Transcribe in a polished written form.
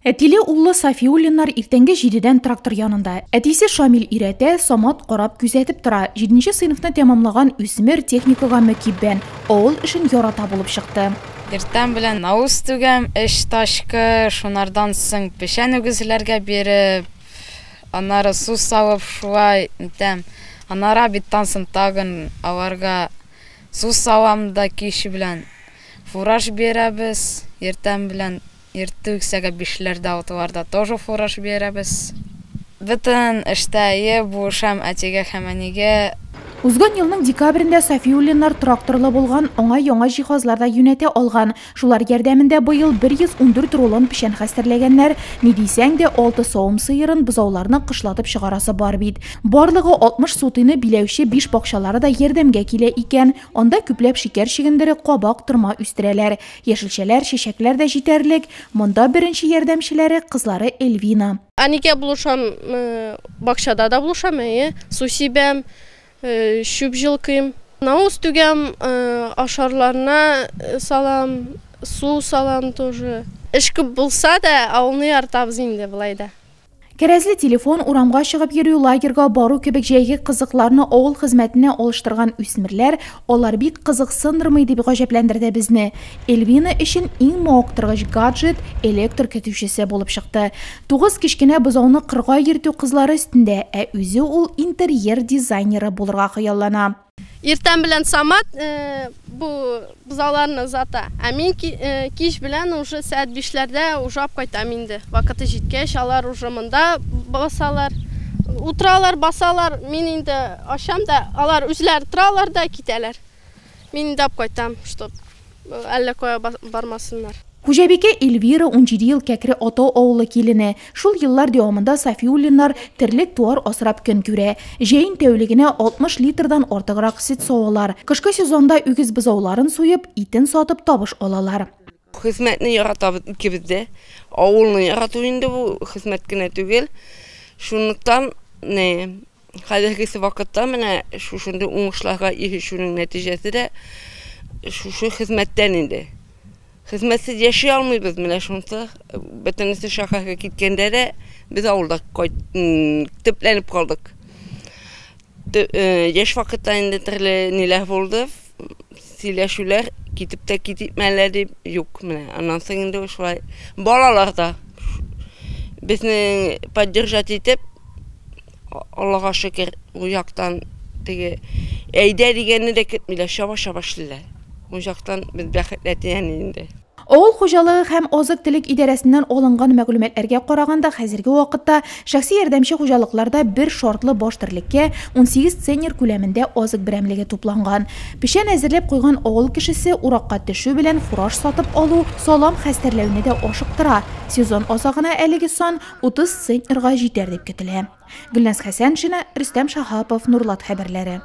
Әтиле уллы Сафиуллиннар иртәнге 7-дән трактор янында. Әтисе Шамил иретә, Самат карап күзәтеп тора. 7-нче сыйныфны тәмамлаган үсмер техникага мөкиббән, авыл эшен ярата булып чыкты. Иртән белән навыз түгәм, эш ташкы, шунардан соң пешән үгезләргә биреп, аннары су савып шулай итәм. Аннары биттан соң тагын аларга су савам да кич белән. Фураж бирәбез, иртән белән Иртүксәгә 5-ләрдә утыларда тоже фураж бирәбез. Бөтен эштә бушам әтигә һәм әнигә. Узган елның декабрендә Сафиуллиннар тракторлы булган яңа җиһазларда юнәтә алган. Шулар ярдәмендә быел 114 рулон пешән хәстәрләгәннәр. Ни дисәң дә 6 савым сыерын бозауларны кышлатып чыгарасы бар бит. Барлыгы 60 сутыйны биләүче 5 бакчалары да ярдәмгә килә икән. Анда күпләп шикәр чигендере, кабак, тырма үстерәләр. Яшелчәләр, чәчәкләр дә җитәрлек. Монда беренче ярдәмчеләре кызлары Эльвина. Әнигә булышам, бакчада да булышам, су сибәм. Шүп җылкыйм, навыз түгәм, ашарларына салам, су салам тоже. Эш күп булса да, авылны яратабыз инде былай да. Кәрәзле телефон, урамга чыгып йөрү, лагерга бару кебек җәйге кызыкларны авыл хезмәтенә алыштырган үсмерләр, алар бик кызыксындырмый дип гаҗәпләндерде безне. Эльвина өчен иң мавыктыргыч гаджет электр көтүчесе булып чыкты. 9 кичкенә бозауны кырга йөртү кызлары өстендә, үзе ул интерьер дизайнеры булырга хыяллана. Иртән белән Самат бу бозауларны зата. Мин кич белән уже сәгать 5-ләрдә уже кайтам инде. Вакыты җиткәч, алар уже монда басалар. Утралар, басалар. Мин инде ашам да, алар үзләре торалар да китәләр. Мин инде кайтам, чтоб әллә кая бармасыннар. Хуҗабикә Эльвира 17 ел кәкре ата авылы килене. Шул еллар дәвамында Сафиуллиннар терлек туар асрап көн күрә. Җәен тәүлегенә 60 литрдан артыграк сөт савалар. Кышкы сезонда үгез бозауларын суеп, итен сатып табыш алалар. Хезмәтне яратабыз икебездә. Авылны ярату инде бу хезмәт кенә түгел. Шунлыктан хәзерге вакытта менә шушында уңышларга ирешүнең нәтиҗәсе шушы хезмәттән инде. Хезмәтсез яши алмыйбыз, менә шунысы. Бөтенесе шәһәргә киткәндә дә без авылда төпләнеп калдык. Яшь вакытта инде төрле ниләр булды. Сөйләшүләр китеп тә китмәләр дип юк менә. Аннан соң инде шулай балалар да безне поддержать итеп, Аллага шөкер, бу яктан теге әйдә дигәнне дә көтмиләр, шаба-шаба эшлиләр. Бу яктан без бәхетләтән инде. Авыл хуҗалыгы һәм азык-төлек идарәсеннән алынган мәгълүматларга караганда, хәзерге вакытта шәхси ярдәмче хуҗалыкларда бер шартлы баш терлеккә 18 центнер күләмендә азык берәмлеге тупланган. Пешән әзерләп куйган авыл кешесе уракка төшү белән фураж сатып алу, салам хәстәрләүне дә ашыктыра. Сезон азагына әлеге сан 30 центнерга җитәр дип көтелә. Гөлназ Хәсәншина, Рөстәм Шаһапов, Нурлат хәбәрләре.